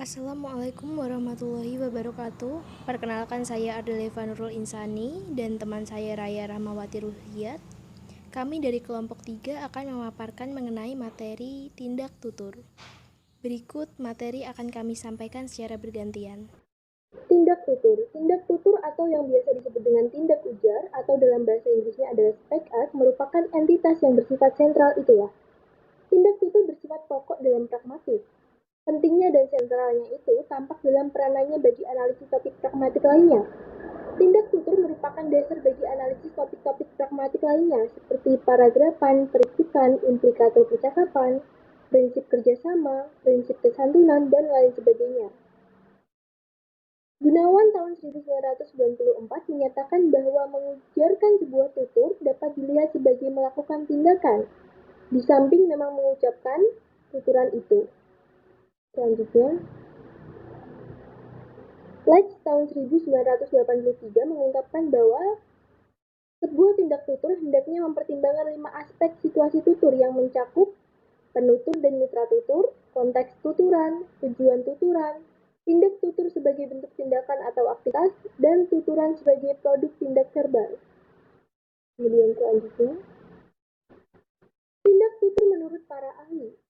Assalamualaikum warahmatullahi wabarakatuh. Perkenalkan, saya Ardaleva Nurul Insani dan teman saya Raya Rahmawati Ruhiyat. Kami dari kelompok 3 akan memaparkan mengenai materi tindak tutur. Berikut materi akan kami sampaikan secara bergantian. Tindak tutur. Tindak tutur atau yang biasa disebut dengan tindak ujar atau dalam bahasa Inggrisnya adalah spec as merupakan entitas yang bersifat sentral itulah. Tindak tutur bersifat pokok dalam pragmatik. Pentingnya dan sentralnya itu tampak dalam peranannya bagi analisis topik pragmatik lainnya. Tindak tutur merupakan dasar bagi analisis topik-topik pragmatik lainnya seperti paragrafan, periksipan, implikator percakapan, prinsip kerjasama, prinsip kesantunan, dan lain sebagainya. Gunawan tahun 1994 menyatakan bahwa mengujarkan sebuah tutur dapat dilihat sebagai melakukan tindakan, di samping memang mengucapkan tuturan itu. Selanjutnya, Leitch tahun 1983 mengungkapkan bahwa sebuah tindak tutur hendaknya mempertimbangkan 5 aspek situasi tutur yang mencakup penutur dan mitra tutur, konteks tuturan, tujuan tuturan, tindak tutur sebagai bentuk tindakan atau aktivitas, dan tuturan sebagai produk tindak verbal. Kemudian selanjutnya, tindak tutur menurut para ahli.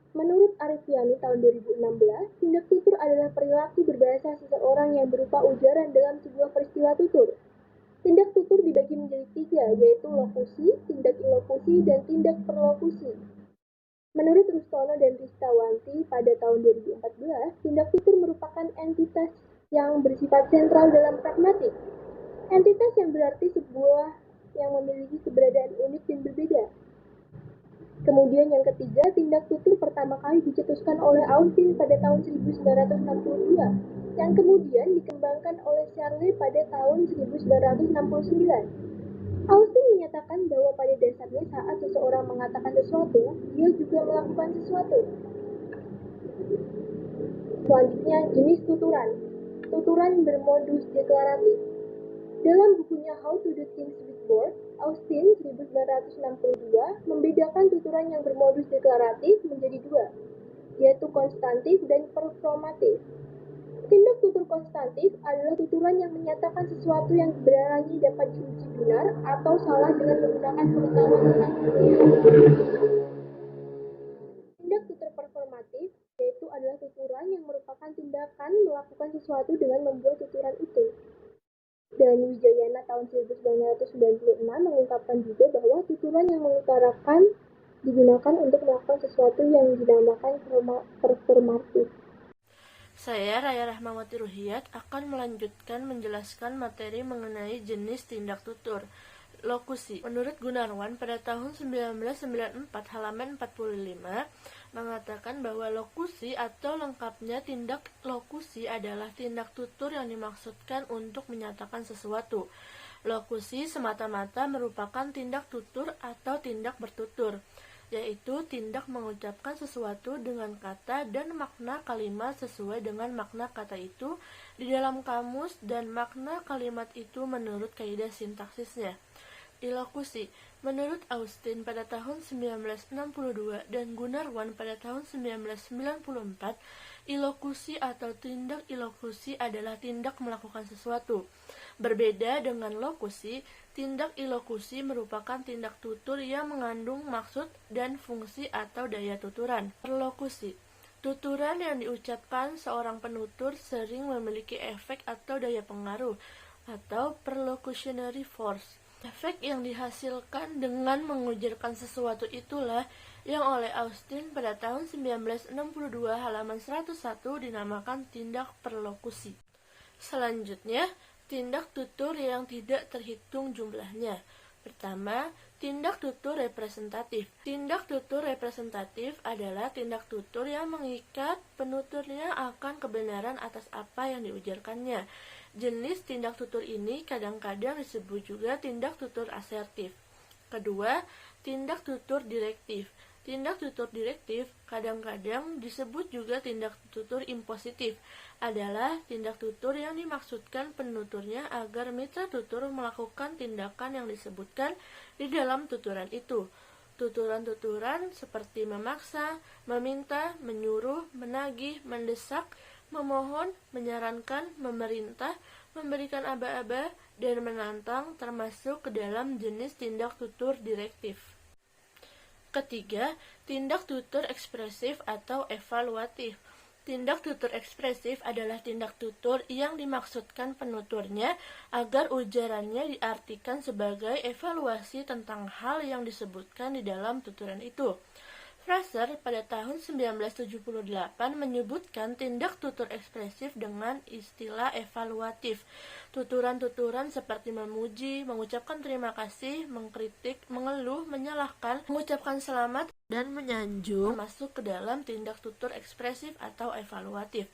Menurut Arifiani tahun 2016, tindak tutur adalah perilaku berbahasa seseorang yang berupa ujaran dalam sebuah peristiwa tutur. Tindak tutur dibagi menjadi 3, yaitu lokusi, tindak ilokusi, dan tindak perlokusi. Menurut Rustono dan Ristawanti pada tahun 2014, tindak tutur merupakan entitas yang bersifat sentral dalam pragmatik. Entitas yang berarti sebuah yang memiliki keberadaan unik dan berbeda. Kemudian yang ketiga, tindak tutur pertama kali dicetuskan oleh Austin pada tahun 1962, yang kemudian dikembangkan oleh Charles pada tahun 1969. Austin menyatakan bahwa pada dasarnya saat seseorang mengatakan sesuatu, dia juga melakukan sesuatu. Selanjutnya, jenis tuturan. Tuturan bermodus deklaratif. Dalam bukunya How to Do Things with Words, Austin 1962 membedakan tuturan yang bermodus deklaratif menjadi 2, yaitu konstantif dan performatif. Tindak tutur konstantif adalah tuturan yang menyatakan sesuatu yang kebenarannya dapat diuji benar atau salah dengan menggunakan pengetahuan tentang tindak tutur performatif, yaitu adalah tuturan yang merupakan tindakan melakukan sesuatu dengan membuat tuturan itu. Dan Wijayana tahun 1996 mengungkapkan juga bahwa tuturan yang mengutarakan digunakan untuk melakukan sesuatu yang dinamakan performatif. Saya, Raya Rahmawati Ruhiyat, akan melanjutkan menjelaskan materi mengenai jenis tindak tutur. Lokusi. Menurut Gunarwan pada tahun 1994 halaman 45 mengatakan bahwa lokusi atau lengkapnya tindak lokusi adalah tindak tutur yang dimaksudkan untuk menyatakan sesuatu. Lokusi semata-mata merupakan tindak tutur atau tindak bertutur, yaitu tindak mengucapkan sesuatu dengan kata dan makna kalimat sesuai dengan makna kata itu di dalam kamus dan makna kalimat itu menurut kaidah sintaksisnya. Ilokusi. Menurut Austin pada tahun 1962 dan Gunarwan pada tahun 1994, ilokusi atau tindak ilokusi adalah tindak melakukan sesuatu. Berbeda dengan lokusi, tindak ilokusi merupakan tindak tutur yang mengandung maksud dan fungsi atau daya tuturan. Perlokusi. Tuturan yang diucapkan seorang penutur sering memiliki efek atau daya pengaruh atau perlocutionary force. Efek yang dihasilkan dengan mengujarkan sesuatu itulah yang oleh Austin pada tahun 1962 halaman 101 dinamakan tindak perlokusi. Selanjutnya, tindak tutur yang tidak terhitung jumlahnya. Pertama, tindak tutur representatif. Tindak tutur representatif adalah tindak tutur yang mengikat penuturnya akan kebenaran atas apa yang diujarkannya. Jenis tindak tutur ini kadang-kadang disebut juga tindak tutur asertif. Kedua, tindak tutur direktif. Tindak tutur direktif kadang-kadang disebut juga tindak tutur impositif, adalah tindak tutur yang dimaksudkan penuturnya agar mitra tutur melakukan tindakan yang disebutkan di dalam tuturan itu. Tuturan-tuturan seperti memaksa, meminta, menyuruh, menagih, mendesak, memohon, menyarankan, memerintah, memberikan aba-aba, dan menantang termasuk ke dalam jenis tindak tutur direktif. Ketiga, tindak tutur ekspresif atau evaluatif. Tindak tutur ekspresif adalah tindak tutur yang dimaksudkan penuturnya agar ujarannya diartikan sebagai evaluasi tentang hal yang disebutkan di dalam tuturan itu. Fraser pada tahun 1978 menyebutkan tindak tutur ekspresif dengan istilah evaluatif. Tuturan-tuturan seperti memuji, mengucapkan terima kasih, mengkritik, mengeluh, menyalahkan, mengucapkan selamat, dan menyanjung masuk ke dalam tindak tutur ekspresif atau evaluatif.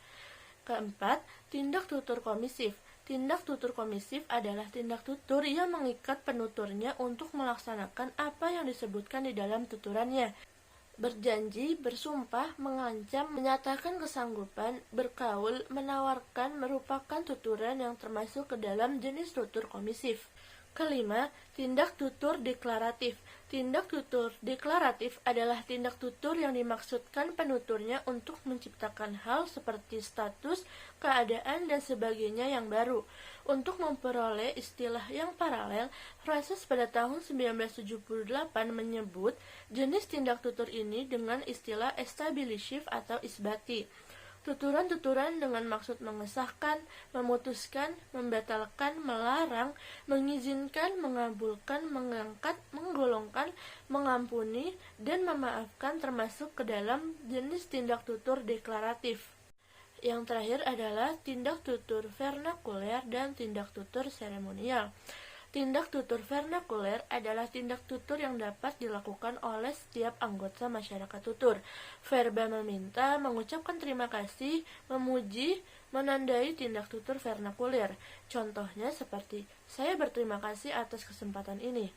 Keempat, tindak tutur komisif. Tindak tutur komisif adalah tindak tutur yang mengikat penuturnya untuk melaksanakan apa yang disebutkan di dalam tuturannya. Berjanji, bersumpah, mengancam, menyatakan kesanggupan, berkaul, menawarkan merupakan tuturan yang termasuk ke dalam jenis tutur komisif. Kelima, tindak tutur deklaratif. Tindak tutur deklaratif adalah tindak tutur yang dimaksudkan penuturnya untuk menciptakan hal seperti status, keadaan, dan sebagainya yang baru. Untuk memperoleh istilah yang paralel, Fraser pada tahun 1978 menyebut jenis tindak tutur ini dengan istilah establishive atau isbati. Tuturan-tuturan dengan maksud mengesahkan, memutuskan, membatalkan, melarang, mengizinkan, mengabulkan, mengangkat, menggolongkan, mengampuni, dan memaafkan termasuk ke dalam jenis tindak tutur deklaratif. Yang terakhir adalah tindak tutur vernakuler dan tindak tutur seremonial. Tindak tutur vernakuler adalah tindak tutur yang dapat dilakukan oleh setiap anggota masyarakat tutur. Verba meminta, mengucapkan terima kasih, memuji, menandai tindak tutur vernakuler. Contohnya seperti, saya berterima kasih atas kesempatan ini.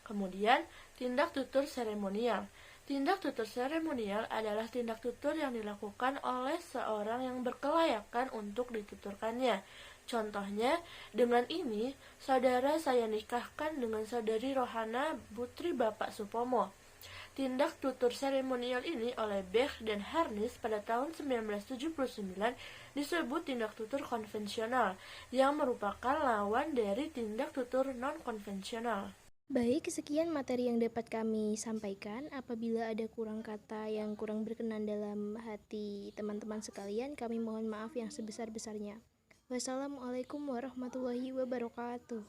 Kemudian, tindak tutur seremonial. Tindak tutur seremonial adalah tindak tutur yang dilakukan oleh seorang yang berkelayakan untuk dituturkannya. Contohnya, dengan ini, saudara saya nikahkan dengan saudari Rohana Putri Bapak Supomo. Tindak tutur seremonial ini oleh Beck dan Harness pada tahun 1979 disebut tindak tutur konvensional, yang merupakan lawan dari tindak tutur non-konvensional. Baik, sekian materi yang dapat kami sampaikan. Apabila ada kurang kata yang kurang berkenan dalam hati teman-teman sekalian, kami mohon maaf yang sebesar-besarnya. Wassalamualaikum warahmatullahi wabarakatuh.